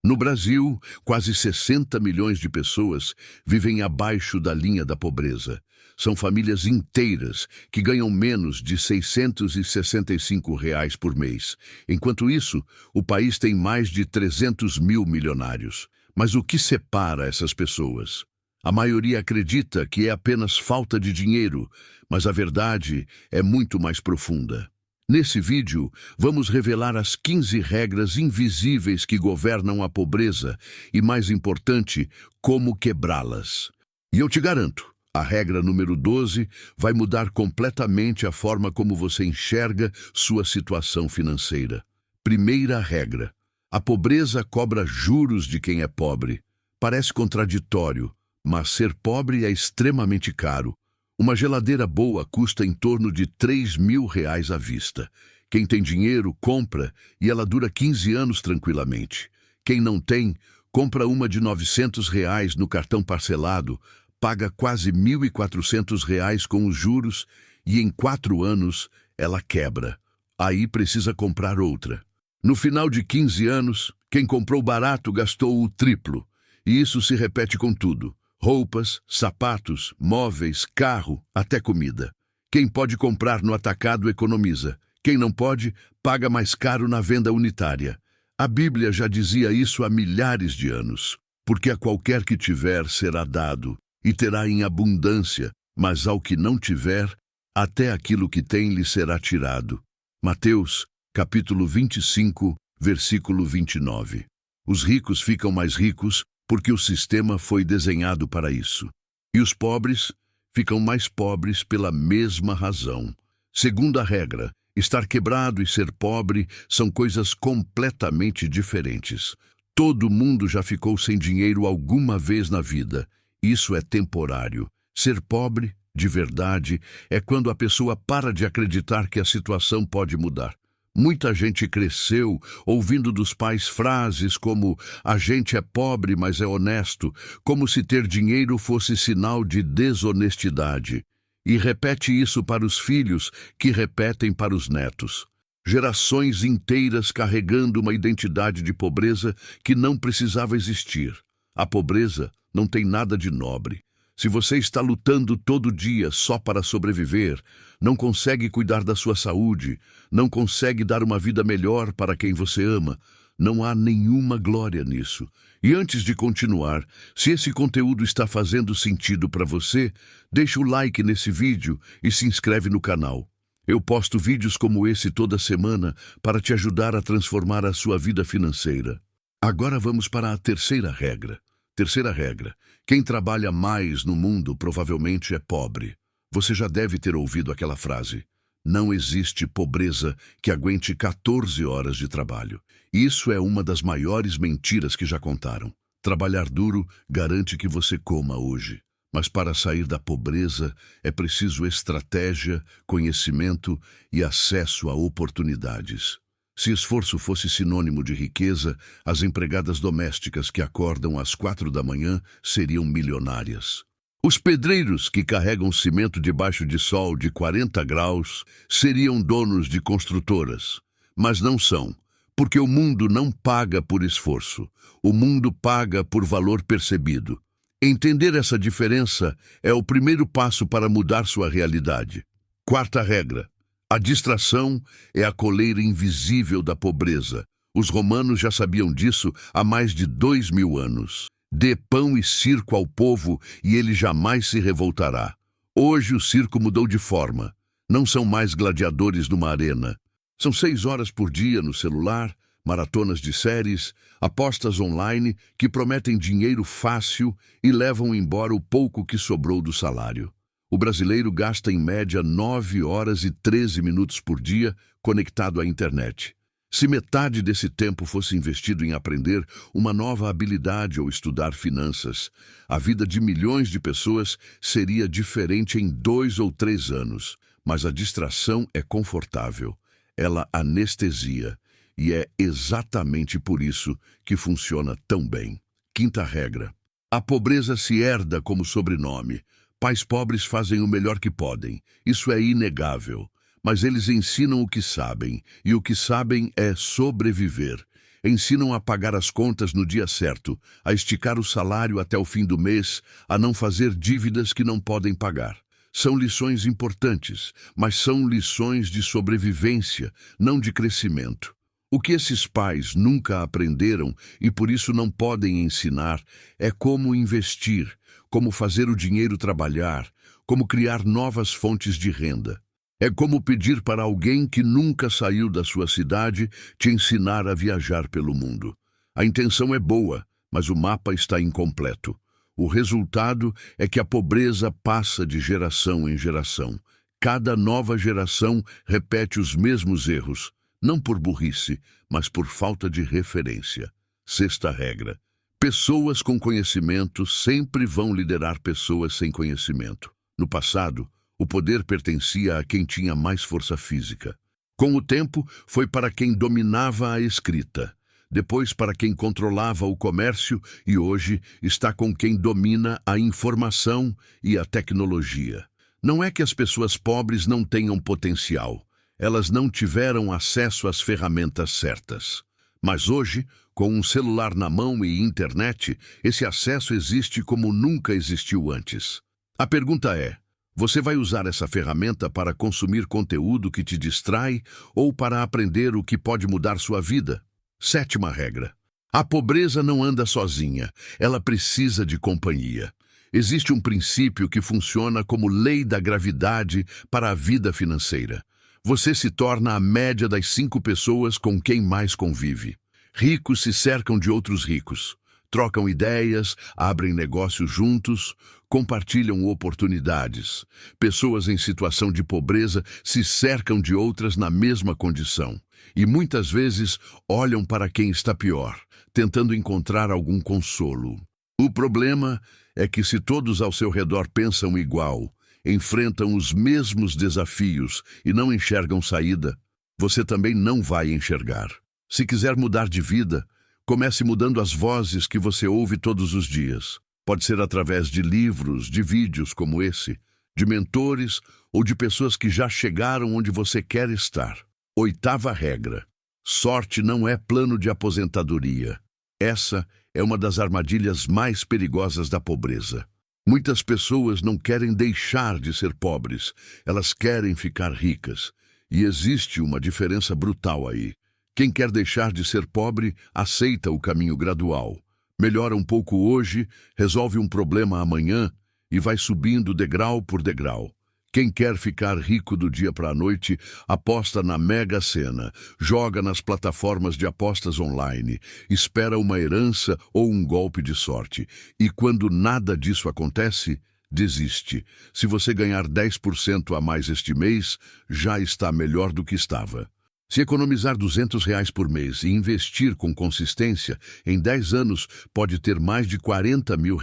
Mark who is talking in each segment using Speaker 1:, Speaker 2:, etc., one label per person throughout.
Speaker 1: No Brasil, quase 60 milhões de pessoas vivem abaixo da linha da pobreza. São famílias inteiras que ganham menos de R$ 665 por mês. Enquanto isso, o país tem mais de 300 mil milionários. Mas o que separa essas pessoas? A maioria acredita que é apenas falta de dinheiro, mas a verdade é muito mais profunda. Nesse vídeo, vamos revelar as 15 regras invisíveis que governam a pobreza e, mais importante, como quebrá-las. E eu te garanto, a regra número 12 vai mudar completamente a forma como você enxerga sua situação financeira. Primeira regra: a pobreza cobra juros de quem é pobre. Parece contraditório, mas ser pobre é extremamente caro. Uma geladeira boa custa em torno de R$ 3.000 à vista. Quem tem dinheiro, compra e ela dura 15 anos tranquilamente. Quem não tem, compra uma de R$ 900 no cartão parcelado, paga quase R$ 1.400 com os juros e em 4 anos ela quebra. Aí precisa comprar outra. No final de 15 anos, quem comprou barato gastou o triplo. E isso se repete com tudo. Roupas, sapatos, móveis, carro, até comida. Quem pode comprar no atacado economiza. Quem não pode, paga mais caro na venda unitária. A Bíblia já dizia isso há milhares de anos. Porque a qualquer que tiver será dado, e terá em abundância, mas ao que não tiver, até aquilo que tem lhe será tirado. Mateus, capítulo 25, versículo 29. Os ricos ficam mais ricos porque o sistema foi desenhado para isso. E os pobres ficam mais pobres pela mesma razão. Segunda regra: estar quebrado e ser pobre são coisas completamente diferentes. Todo mundo já ficou sem dinheiro alguma vez na vida. Isso é temporário. Ser pobre, de verdade, é quando a pessoa para de acreditar que a situação pode mudar. Muita gente cresceu ouvindo dos pais frases como "a gente é pobre, mas é honesto", como se ter dinheiro fosse sinal de desonestidade. E repete isso para os filhos, que repetem para os netos. Gerações inteiras carregando uma identidade de pobreza que não precisava existir. A pobreza não tem nada de nobre. Se você está lutando todo dia só para sobreviver, não consegue cuidar da sua saúde, não consegue dar uma vida melhor para quem você ama, não há nenhuma glória nisso. E antes de continuar, se esse conteúdo está fazendo sentido para você, deixa o like nesse vídeo e se inscreve no canal. Eu posto vídeos como esse toda semana para te ajudar a transformar a sua vida financeira. Agora vamos para a terceira regra. Terceira regra: quem trabalha mais no mundo provavelmente é pobre. Você já deve ter ouvido aquela frase: não existe pobreza que aguente 14 horas de trabalho. Isso é uma das maiores mentiras que já contaram. Trabalhar duro garante que você coma hoje. Mas para sair da pobreza é preciso estratégia, conhecimento e acesso a oportunidades. Se esforço fosse sinônimo de riqueza, as empregadas domésticas que acordam às 4 da manhã seriam milionárias. Os pedreiros que carregam cimento debaixo de sol de 40 graus seriam donos de construtoras. Mas não são, porque o mundo não paga por esforço. O mundo paga por valor percebido. Entender essa diferença é o primeiro passo para mudar sua realidade. Quarta regra: a distração é a coleira invisível da pobreza. Os romanos já sabiam disso há mais de 2000 anos. Dê pão e circo ao povo e ele jamais se revoltará. Hoje o circo mudou de forma. Não são mais gladiadores numa arena. São 6 horas por dia no celular, maratonas de séries, apostas online que prometem dinheiro fácil e levam embora o pouco que sobrou do salário. O brasileiro gasta em média 9 horas e 13 minutos por dia conectado à internet. Se metade desse tempo fosse investido em aprender uma nova habilidade ou estudar finanças, a vida de milhões de pessoas seria diferente em 2 ou 3 anos. Mas a distração é confortável, ela anestesia, e é exatamente por isso que funciona tão bem. Quinta regra: a pobreza se herda como sobrenome. Pais pobres fazem o melhor que podem, isso é inegável. Mas eles ensinam o que sabem, e o que sabem é sobreviver. Ensinam a pagar as contas no dia certo, a esticar o salário até o fim do mês, a não fazer dívidas que não podem pagar. São lições importantes, mas são lições de sobrevivência, não de crescimento. O que esses pais nunca aprenderam e por isso não podem ensinar é como investir, como fazer o dinheiro trabalhar, como criar novas fontes de renda. É como pedir para alguém que nunca saiu da sua cidade te ensinar a viajar pelo mundo. A intenção é boa, mas o mapa está incompleto. O resultado é que a pobreza passa de geração em geração. Cada nova geração repete os mesmos erros, não por burrice, mas por falta de referência. Sexta regra: pessoas com conhecimento sempre vão liderar pessoas sem conhecimento. No passado, o poder pertencia a quem tinha mais força física. Com o tempo, foi para quem dominava a escrita. Depois para quem controlava o comércio e hoje está com quem domina a informação e a tecnologia. Não é que as pessoas pobres não tenham potencial. Elas não tiveram acesso às ferramentas certas. Mas hoje, com um celular na mão e internet, esse acesso existe como nunca existiu antes. A pergunta é: você vai usar essa ferramenta para consumir conteúdo que te distrai ou para aprender o que pode mudar sua vida? Sétima regra: a pobreza não anda sozinha, ela precisa de companhia. Existe um princípio que funciona como lei da gravidade para a vida financeira. Você se torna a média das 5 pessoas com quem mais convive. Ricos se cercam de outros ricos. Trocam ideias, abrem negócios juntos, compartilham oportunidades. Pessoas em situação de pobreza se cercam de outras na mesma condição. E muitas vezes olham para quem está pior, tentando encontrar algum consolo. O problema é que se todos ao seu redor pensam igual, enfrentam os mesmos desafios e não enxergam saída, você também não vai enxergar. Se quiser mudar de vida, comece mudando as vozes que você ouve todos os dias. Pode ser através de livros, de vídeos como esse, de mentores ou de pessoas que já chegaram onde você quer estar. Oitava regra: sorte não é plano de aposentadoria. Essa é uma das armadilhas mais perigosas da pobreza. Muitas pessoas não querem deixar de ser pobres, elas querem ficar ricas. E existe uma diferença brutal aí. Quem quer deixar de ser pobre aceita o caminho gradual. Melhora um pouco hoje, resolve um problema amanhã e vai subindo degrau por degrau. Quem quer ficar rico do dia para a noite aposta na Mega Sena, joga nas plataformas de apostas online, espera uma herança ou um golpe de sorte. E quando nada disso acontece, desiste. Se você ganhar 10% a mais este mês, já está melhor do que estava. Se economizar R$ 200 por mês e investir com consistência, em 10 anos pode ter mais de R$ 40 mil.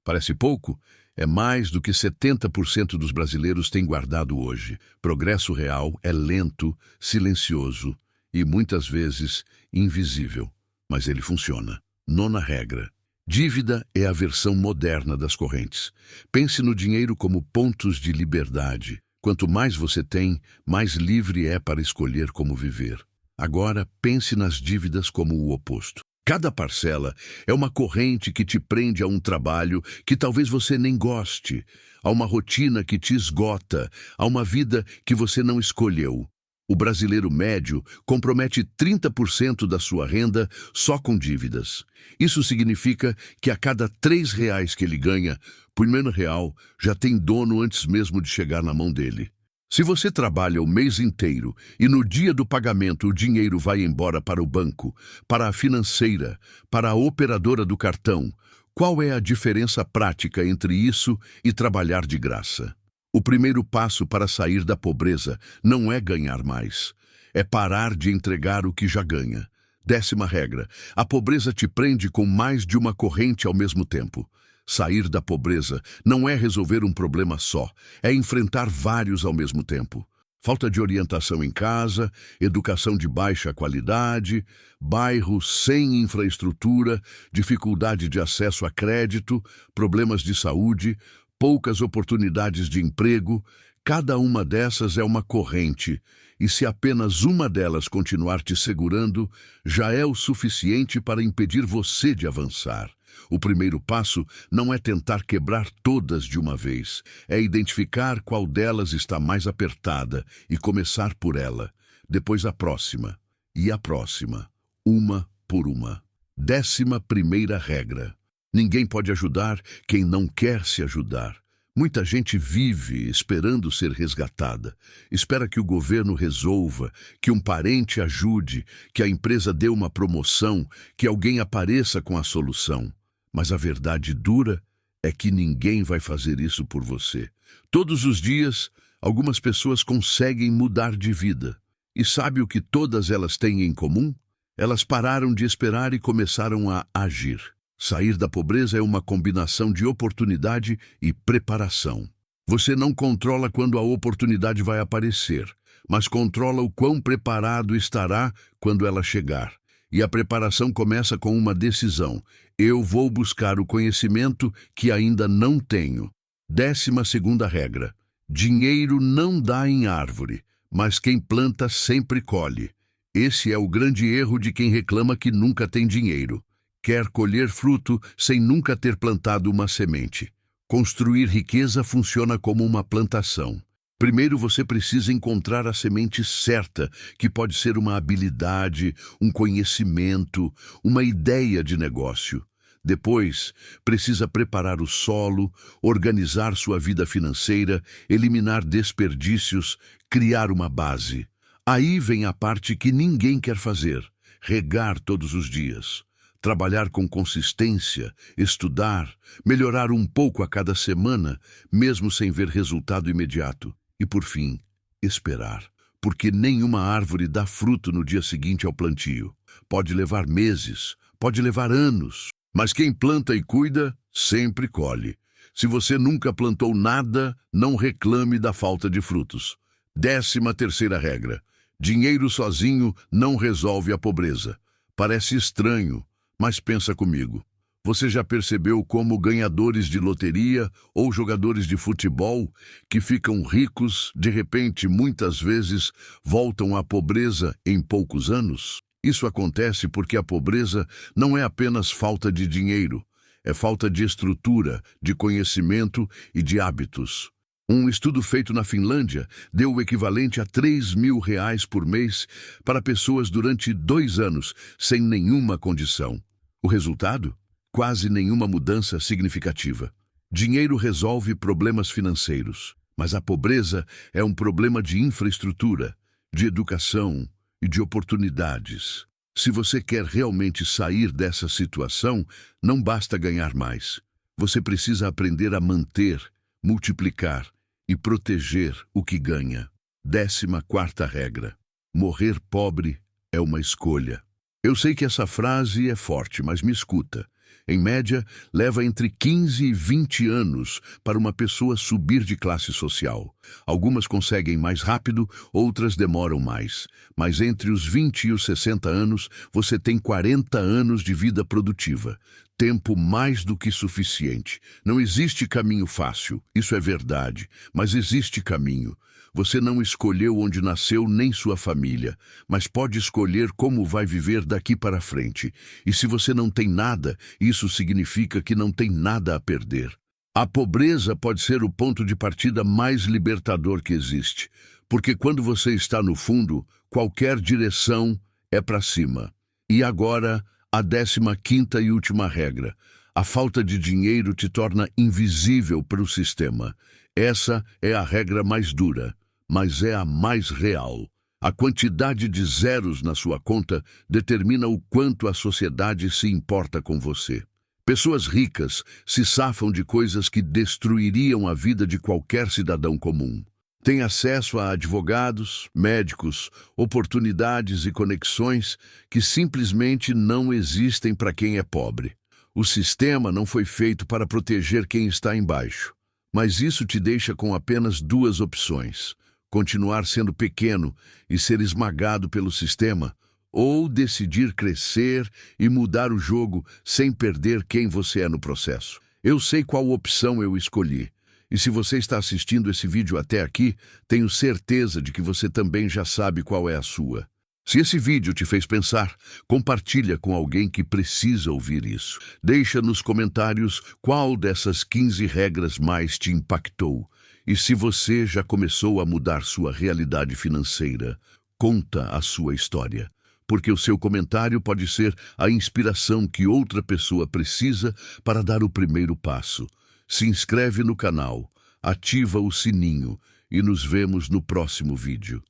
Speaker 1: Parece pouco? É mais do que 70% dos brasileiros têm guardado hoje. Progresso real é lento, silencioso e, muitas vezes, invisível. Mas ele funciona. Nona regra: dívida é a versão moderna das correntes. Pense no dinheiro como pontos de liberdade. Quanto mais você tem, mais livre é para escolher como viver. Agora, pense nas dívidas como o oposto. Cada parcela é uma corrente que te prende a um trabalho que talvez você nem goste, a uma rotina que te esgota, a uma vida que você não escolheu. O brasileiro médio compromete 30% da sua renda só com dívidas. Isso significa que a cada R$ 3 que ele ganha, por R$ 1 já tem dono antes mesmo de chegar na mão dele. Se você trabalha o mês inteiro e no dia do pagamento o dinheiro vai embora para o banco, para a financeira, para a operadora do cartão, qual é a diferença prática entre isso e trabalhar de graça? O primeiro passo para sair da pobreza não é ganhar mais, é parar de entregar o que já ganha. 10ª regra: a pobreza te prende com mais de uma corrente ao mesmo tempo. Sair da pobreza não é resolver um problema só, é enfrentar vários ao mesmo tempo. Falta de orientação em casa, educação de baixa qualidade, bairro sem infraestrutura, dificuldade de acesso a crédito, problemas de saúde, poucas oportunidades de emprego, Cada uma dessas é uma corrente, e se apenas uma delas continuar te segurando, já é o suficiente para impedir você de avançar. O primeiro passo não é tentar quebrar todas de uma vez, é identificar qual delas está mais apertada e começar por ela, depois a próxima, e a próxima, uma por uma. 11ª regra. Ninguém pode ajudar quem não quer se ajudar. Muita gente vive esperando ser resgatada. Espera que o governo resolva, que um parente ajude, que a empresa dê uma promoção, que alguém apareça com a solução. Mas a verdade dura é que ninguém vai fazer isso por você. Todos os dias, algumas pessoas conseguem mudar de vida. E sabe o que todas elas têm em comum? Elas pararam de esperar e começaram a agir. Sair da pobreza é uma combinação de oportunidade e preparação. Você não controla quando a oportunidade vai aparecer, mas controla o quão preparado estará quando ela chegar. E a preparação começa com uma decisão. Eu vou buscar o conhecimento que ainda não tenho. 12ª regra. Dinheiro não dá em árvore, mas quem planta sempre colhe. Esse é o grande erro de quem reclama que nunca tem dinheiro. Quer colher fruto sem nunca ter plantado uma semente. Construir riqueza funciona como uma plantação. Primeiro você precisa encontrar a semente certa, que pode ser uma habilidade, um conhecimento, uma ideia de negócio. Depois, precisa preparar o solo, organizar sua vida financeira, eliminar desperdícios, criar uma base. Aí vem a parte que ninguém quer fazer: regar todos os dias. Trabalhar com consistência, estudar, melhorar um pouco a cada semana, mesmo sem ver resultado imediato. E por fim, esperar, porque nenhuma árvore dá fruto no dia seguinte ao plantio. Pode levar meses, pode levar anos, mas quem planta e cuida, sempre colhe. Se você nunca plantou nada, não reclame da falta de frutos. 13ª regra. Dinheiro sozinho não resolve a pobreza. Parece estranho, mas pensa comigo. Você já percebeu como ganhadores de loteria ou jogadores de futebol que ficam ricos, de repente, muitas vezes, voltam à pobreza em poucos anos? Isso acontece porque a pobreza não é apenas falta de dinheiro, é falta de estrutura, de conhecimento e de hábitos. Um estudo feito na Finlândia deu o equivalente a R$ 3.000 por mês para pessoas durante 2 anos, sem nenhuma condição. O resultado? Quase nenhuma mudança significativa. Dinheiro resolve problemas financeiros, mas a pobreza é um problema de infraestrutura, de educação e de oportunidades. Se você quer realmente sair dessa situação, não basta ganhar mais. Você precisa aprender a manter, multiplicar e proteger o que ganha. 14ª regra. Morrer pobre é uma escolha. Eu sei que essa frase é forte, mas me escuta. Em média, leva entre 15 e 20 anos para uma pessoa subir de classe social. Algumas conseguem mais rápido, outras demoram mais. Mas entre os 20 e os 60 anos, você tem 40 anos de vida produtiva. Tempo mais do que suficiente. Não existe caminho fácil, isso é verdade, mas existe caminho. Você não escolheu onde nasceu nem sua família, mas pode escolher como vai viver daqui para frente. E se você não tem nada, isso significa que não tem nada a perder. A pobreza pode ser o ponto de partida mais libertador que existe, porque quando você está no fundo, qualquer direção é para cima. E agora, a 15ª e última regra. A falta de dinheiro te torna invisível para o sistema. Essa é a regra mais dura, mas é a mais real. A quantidade de zeros na sua conta determina o quanto a sociedade se importa com você. Pessoas ricas se safam de coisas que destruiriam a vida de qualquer cidadão comum. Têm acesso a advogados, médicos, oportunidades e conexões que simplesmente não existem para quem é pobre. O sistema não foi feito para proteger quem está embaixo. Mas isso te deixa com apenas 2 opções: continuar sendo pequeno e ser esmagado pelo sistema, ou decidir crescer e mudar o jogo sem perder quem você é no processo. Eu sei qual opção eu escolhi. E se você está assistindo esse vídeo até aqui, tenho certeza de que você também já sabe qual é a sua. Se esse vídeo te fez pensar, compartilha com alguém que precisa ouvir isso. Deixa nos comentários qual dessas 15 regras mais te impactou. E se você já começou a mudar sua realidade financeira, conta a sua história. Porque o seu comentário pode ser a inspiração que outra pessoa precisa para dar o primeiro passo. Se inscreve no canal, ativa o sininho e nos vemos no próximo vídeo.